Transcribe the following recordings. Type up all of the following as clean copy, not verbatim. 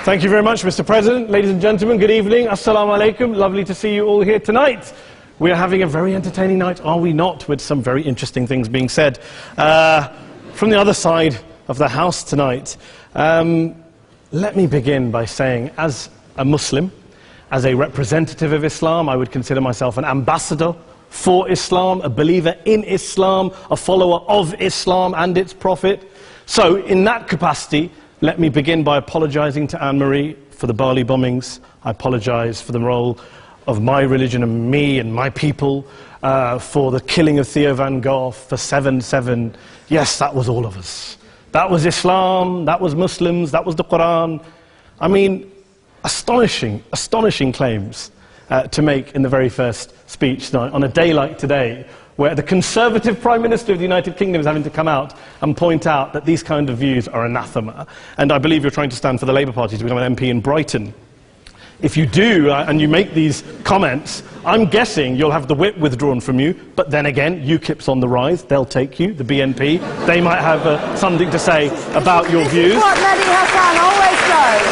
Thank you very much, Mr. President. Ladies and gentlemen, good evening. Assalamu alaikum. Lovely to see you all here tonight. We are having a very entertaining night, are we not, with some very interesting things being said from the other side of the house tonight. Let me begin by saying, as a Muslim, as a representative of Islam, I would consider myself an ambassador for Islam, a believer in Islam, a follower of Islam and its Prophet. So, in that capacity, let me begin by apologizing to Anne-Marie for the Bali bombings. I apologize for the role of my religion and me and my people, for the killing of Theo van Gogh, for 7/7. Yes, that was all of us. That was Islam, that was Muslims, that was the Quran. I mean, astonishing claims to make in the very first speech tonight, on a day like today, where the Conservative Prime Minister of the United Kingdom is having to come out and point out that these kind of views are anathema. And I believe you're trying to stand for the Labour Party to become an MP in Brighton. If you do, and you make these comments, I'm guessing you'll have the whip withdrawn from you, but then again, UKIP's on the rise, they'll take you, the BNP, they might have something to say about your views. This is what Mehdi Hassan always does.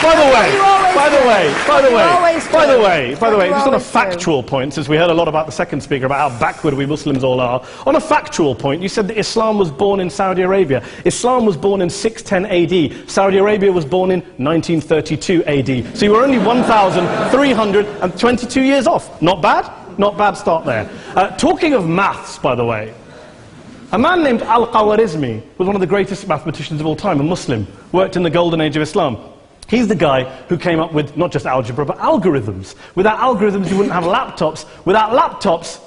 By the way, just on a factual point, since we heard a lot about the second speaker, about how backward we Muslims all are, on a factual point, you said that Islam was born in Saudi Arabia. Islam was born in 610 AD. Saudi Arabia was born in 1932 AD. So you were only 1,322 years off. Not bad? Not bad start there. Talking of maths, by the way, a man named Al-Khawarizmi was one of the greatest mathematicians of all time, a Muslim, worked in the golden age of Islam. He's the guy who came up with not just algebra, but algorithms. Without algorithms, you wouldn't have laptops. Without laptops,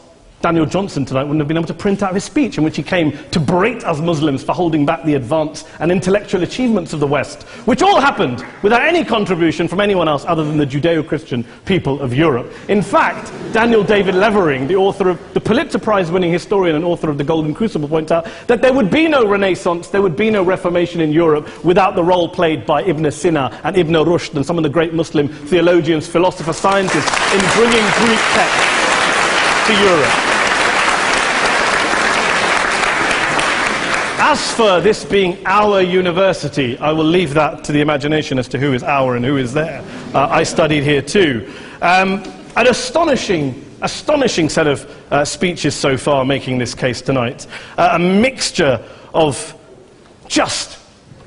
Daniel Johnson tonight wouldn't have been able to print out his speech in which he came to berate us Muslims for holding back the advance and intellectual achievements of the West, which all happened without any contribution from anyone else other than the Judeo-Christian people of Europe. In fact, Daniel David Levering, the author of the Pulitzer Prize-winning historian and author of The Golden Crucible, points out that there would be no Renaissance, there would be no Reformation in Europe without the role played by Ibn Sina and Ibn Rushd and some of the great Muslim theologians, philosophers, scientists in bringing Greek texts to Europe. As for this being our university, I will leave that to the imagination as to who is our and who is there. I studied here too. An astonishing set of speeches so far making this case tonight. A mixture of just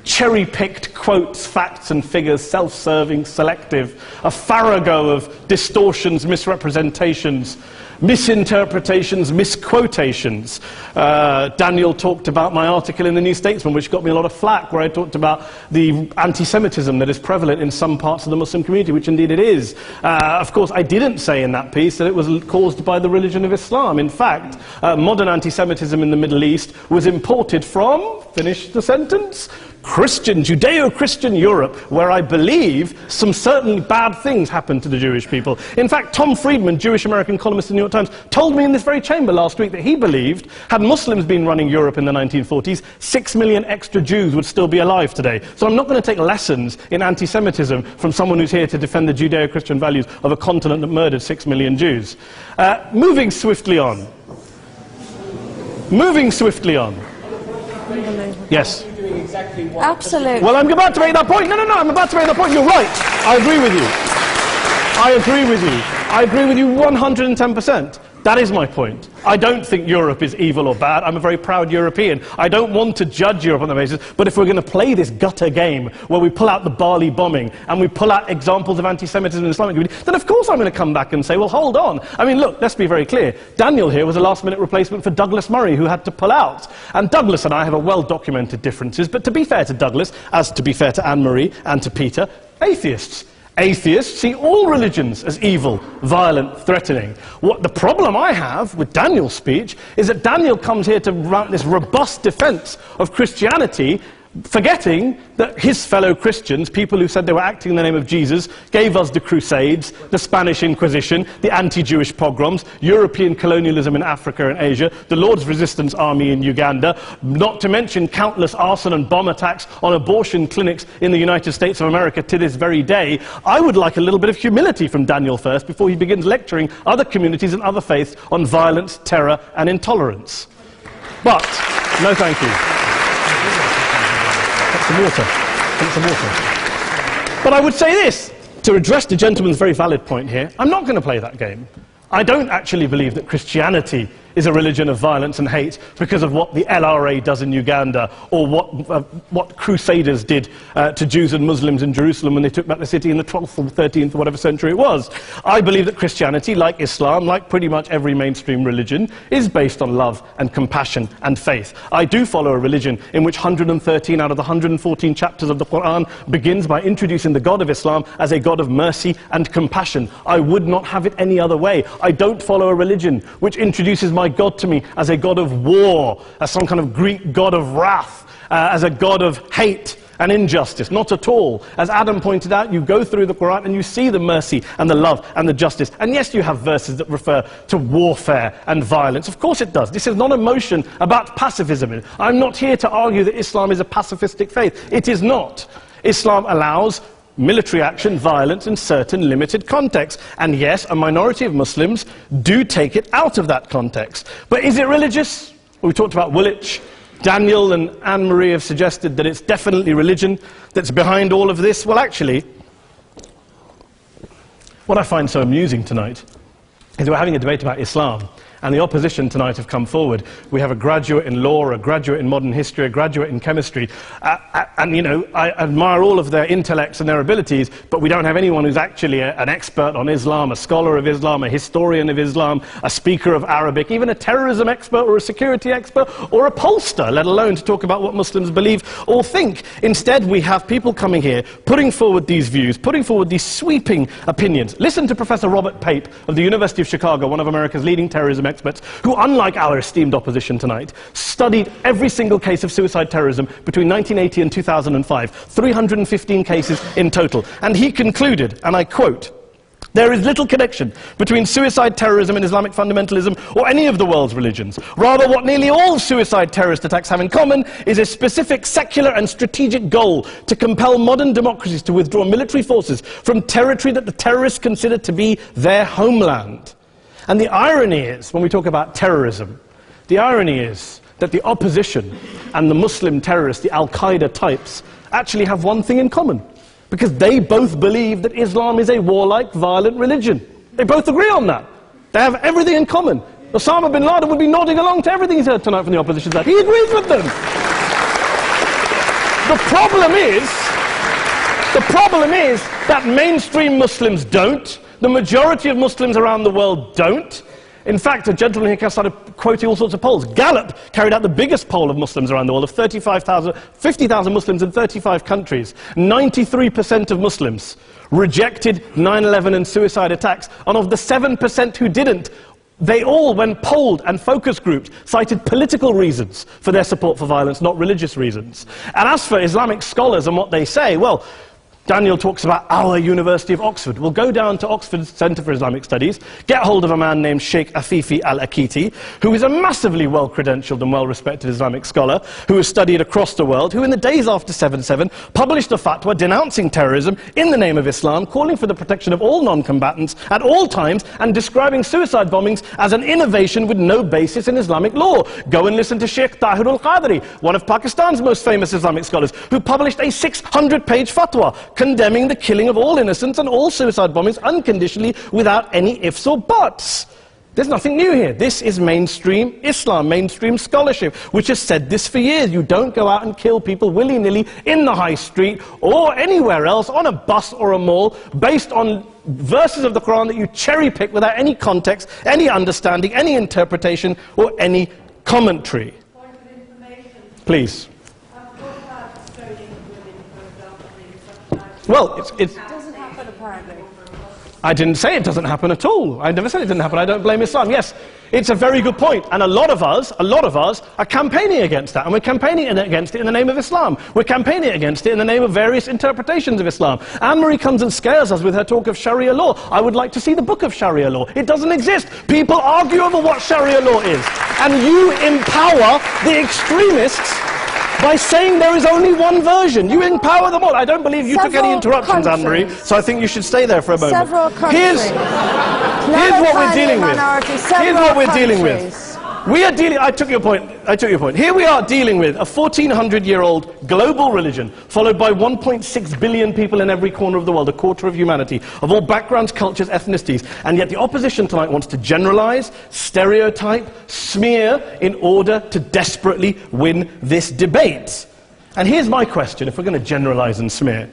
cherry-picked quotes, facts and figures, self-serving, selective, a farrago of distortions, misrepresentations, misinterpretations, misquotations. Daniel talked about my article in the New Statesman, which got me a lot of flack, where I talked about the anti-Semitism that is prevalent in some parts of the Muslim community, which indeed it is. Of course, I didn't say in that piece that it was caused by the religion of Islam. In fact, modern anti-Semitism in the Middle East was imported from, finish the sentence, Judeo-Christian Europe, where I believe some certainly bad things happened to the Jewish people. In fact, Tom Friedman, Jewish-American columnist in the New York Times, told me in this very chamber last week that he believed, had Muslims been running Europe in the 1940s, 6 million extra Jews would still be alive today. So I'm not going to take lessons in anti-Semitism from someone who's here to defend the Judeo-Christian values of a continent that murdered 6 million Jews. Moving swiftly on. Yes. Absolutely. Well, I'm about to make that point. No, I'm about to make that point. You're right. I agree with you. I agree with you 110%. That is my point. I don't think Europe is evil or bad. I'm a very proud European. I don't want to judge Europe on that basis, but if we're going to play this gutter game where we pull out the Bali bombing and we pull out examples of anti-Semitism in the Islamic community, then of course I'm going to come back and say, well, hold on. I mean, look, let's be very clear. Daniel here was a last-minute replacement for Douglas Murray, who had to pull out. And Douglas and I have a well-documented differences, but to be fair to Douglas, as to be fair to Anne-Marie and to Peter, atheists. Atheists see all religions as evil, violent, threatening. What the problem I have with Daniel's speech is that Daniel comes here to mount this robust defense of Christianity, forgetting that his fellow Christians, people who said they were acting in the name of Jesus, gave us the Crusades, the Spanish Inquisition, the anti-Jewish pogroms, European colonialism in Africa and Asia, the Lord's Resistance Army in Uganda, not to mention countless arson and bomb attacks on abortion clinics in the United States of America to this very day. I would like a little bit of humility from Daniel first before he begins lecturing other communities and other faiths on violence, terror and intolerance. But, no thank you. Some water. But I would say this, to address the gentleman's very valid point here, I'm not going to play that game. I don't actually believe that Christianity is a religion of violence and hate because of what the LRA does in Uganda or what Crusaders did to Jews and Muslims in Jerusalem when they took back the city in the 12th or 13th or whatever century it was. I believe that Christianity, like Islam, like pretty much every mainstream religion, is based on love and compassion and faith. I do follow a religion in which 113 out of the 114 chapters of the Quran begins by introducing the God of Islam as a God of mercy and compassion. I would not have it any other way. I don't follow a religion which introduces my God to me as a God of war, as some kind of Greek God of wrath, as a God of hate and injustice. Not at all. As Adam pointed out, you go through the Quran and you see the mercy and the love and the justice. And yes, you have verses that refer to warfare and violence. Of course it does. This is not a motion about pacifism. I'm not here to argue that Islam is a pacifistic faith. It is not. Islam allows military action, violence in certain limited contexts. And yes, a minority of Muslims do take it out of that context. But is it religious? We talked about Woolwich. Daniel and Anne-Marie have suggested that it's definitely religion that's behind all of this. Well, actually, what I find so amusing tonight is we're having a debate about Islam. And the opposition tonight have come forward. We have a graduate in law, a graduate in modern history, a graduate in chemistry. And, you know, I admire all of their intellects and their abilities, but we don't have anyone who's actually an expert on Islam, a scholar of Islam, a historian of Islam, a speaker of Arabic, even a terrorism expert or a security expert or a pollster, let alone to talk about what Muslims believe or think. Instead, we have people coming here, putting forward these views, putting forward these sweeping opinions. Listen to Professor Robert Pape of the University of Chicago, one of America's leading terrorism experts, who, unlike our esteemed opposition tonight, studied every single case of suicide terrorism between 1980 and 2005, 315 cases in total. And he concluded, and I quote, "There is little connection between suicide terrorism and Islamic fundamentalism or any of the world's religions. Rather, what nearly all suicide terrorist attacks have in common is a specific secular and strategic goal to compel modern democracies to withdraw military forces from territory that the terrorists consider to be their homeland." And the irony is, when we talk about terrorism, the irony is that the opposition and the Muslim terrorists, the Al-Qaeda types, actually have one thing in common. Because they both believe that Islam is a warlike, violent religion. They both agree on that. They have everything in common. Osama bin Laden would be nodding along to everything he's heard tonight from the opposition side. He agrees with them. The problem is that mainstream Muslims don't. The majority of Muslims around the world don't. In fact, a gentleman here started quoting all sorts of polls. Gallup carried out the biggest poll of Muslims around the world, of 50,000 Muslims in 35 countries. 93% of Muslims rejected 9/11 and suicide attacks. And of the 7% who didn't, they all, when polled and focus grouped, cited political reasons for their support for violence, not religious reasons. And as for Islamic scholars and what they say, well, Daniel talks about our University of Oxford. We'll go down to Oxford Centre for Islamic Studies, get hold of a man named Sheikh Afifi al-Akiti, who is a massively well-credentialed and well-respected Islamic scholar, who has studied across the world, who in the days after 7/7 published a fatwa denouncing terrorism in the name of Islam, calling for the protection of all non-combatants at all times, and describing suicide bombings as an innovation with no basis in Islamic law. Go and listen to Sheikh Tahir al-Qadri, one of Pakistan's most famous Islamic scholars, who published a 600-page fatwa condemning the killing of all innocents and all suicide bombings unconditionally without any ifs or buts. There's nothing new here. This is mainstream Islam, mainstream scholarship, which has said this for years. You don't go out and kill people willy-nilly in the high street or anywhere else, on a bus or a mall, based on verses of the Quran that you cherry-pick without any context, any understanding, any interpretation, or any commentary. Point of information. Please. Well, it doesn't happen, apparently. I didn't say it doesn't happen at all. I never said it didn't happen. I don't blame Islam. Yes, it's a very good point. And a lot of us are campaigning against that. And we're campaigning against it in the name of Islam. We're campaigning against it in the name of various interpretations of Islam. Anne-Marie comes and scares us with her talk of Sharia law. I would like to see the book of Sharia law. It doesn't exist. People argue over what Sharia law is. And you empower the extremists by saying there is only one version. You empower them all. I don't believe you took any interruptions, Anne-Marie, so I think you should stay there for a moment. Several countries. Here's what we're dealing with. Here's what we're dealing with. I took your point. Here we are dealing with a 1400-year-old global religion, followed by 1.6 billion people in every corner of the world, a quarter of humanity, of all backgrounds, cultures, ethnicities. And yet the opposition tonight wants to generalize, stereotype, smear, in order to desperately win this debate. And here's my question, if we're going to generalize and smear.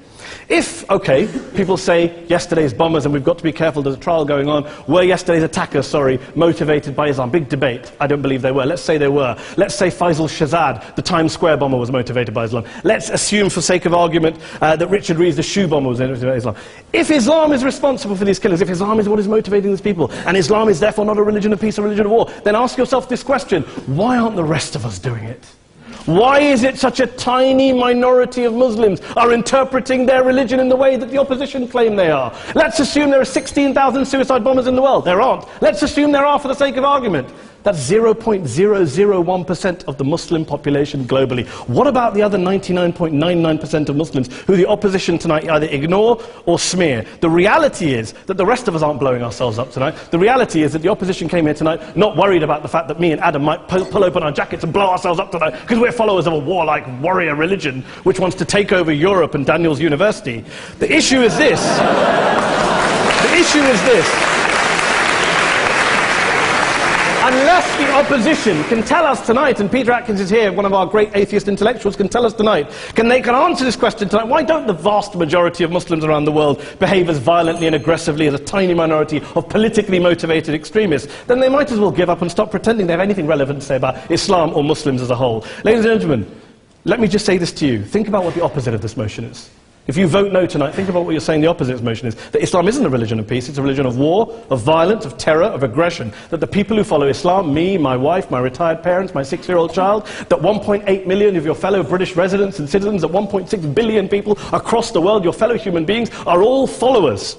If, okay, people say yesterday's bombers, and we've got to be careful, there's a trial going on, were yesterday's attackers, motivated by Islam? Big debate. I don't believe they were. Let's say they were. Let's say Faisal Shahzad, the Times Square bomber, was motivated by Islam. Let's assume, for sake of argument, that Richard Reeves, the shoe bomber, was motivated by Islam. If Islam is responsible for these killings, if Islam is what is motivating these people, and Islam is therefore not a religion of peace, a religion of war, then ask yourself this question: why aren't the rest of us doing it? Why is it such a tiny minority of Muslims are interpreting their religion in the way that the opposition claim they are? Let's assume there are 16,000 suicide bombers in the world. There aren't. Let's assume there are for the sake of argument. That's 0.001% of the Muslim population globally. What about the other 99.99% of Muslims who the opposition tonight either ignore or smear? The reality is that the rest of us aren't blowing ourselves up tonight. The reality is that the opposition came here tonight not worried about the fact that me and Adam might pull open our jackets and blow ourselves up tonight because we're followers of a warlike warrior religion which wants to take over Europe and Daniel's university. The issue is this. The issue is this. Unless the opposition can tell us tonight, and Peter Atkins is here, one of our great atheist intellectuals, can tell us tonight, can answer this question tonight: why don't the vast majority of Muslims around the world behave as violently and aggressively as a tiny minority of politically motivated extremists? Then they might as well give up and stop pretending they have anything relevant to say about Islam or Muslims as a whole. Ladies and gentlemen, let me just say this to you. Think about what the opposite of this motion is. If you vote no tonight, think about what you're saying the opposite of this motion is. That Islam isn't a religion of peace, it's a religion of war, of violence, of terror, of aggression. That the people who follow Islam, me, my wife, my retired parents, my 6-year-old child, that 1.8 million of your fellow British residents and citizens, that 1.6 billion people across the world, your fellow human beings, are all followers,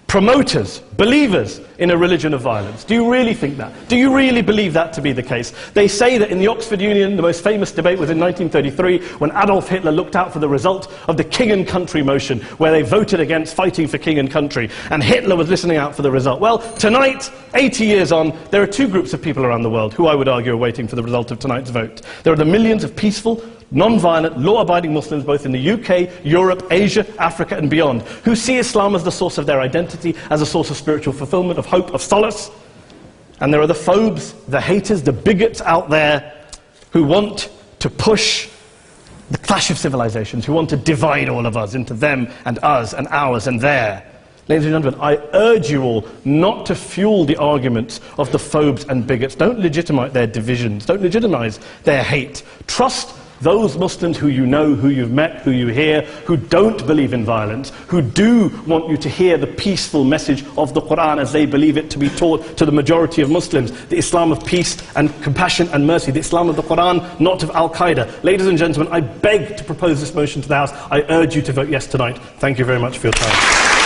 promoters, believers in a religion of violence. Do you really think that? Do you really believe that to be the case? They say that in the Oxford Union, the most famous debate was in 1933, when Adolf Hitler looked out for the result of the King and Country motion, where they voted against fighting for king and country, and Hitler was listening out for the result. Well, tonight, 80 years on, there are two groups of people around the world who I would argue are waiting for the result of tonight's vote. There are the millions of peaceful, non-violent, law-abiding Muslims both in the UK, Europe, Asia, Africa and beyond, who see Islam as the source of their identity, as a source of spiritual fulfillment, of hope, of solace. And there are the phobes, the haters, the bigots out there who want to push the clash of civilizations, who want to divide all of us into them and us and ours and their. Ladies and gentlemen, I urge you all not to fuel the arguments of the phobes and bigots. Don't legitimize their divisions. Don't legitimize their hate. Trust those Muslims who you know, who you've met, who you hear, who don't believe in violence, who do want you to hear the peaceful message of the Quran as they believe it to be taught to the majority of Muslims, the Islam of peace and compassion and mercy, the Islam of the Quran, not of Al-Qaeda. Ladies and gentlemen, I beg to propose this motion to the House. I urge you to vote yes tonight. Thank you very much for your time.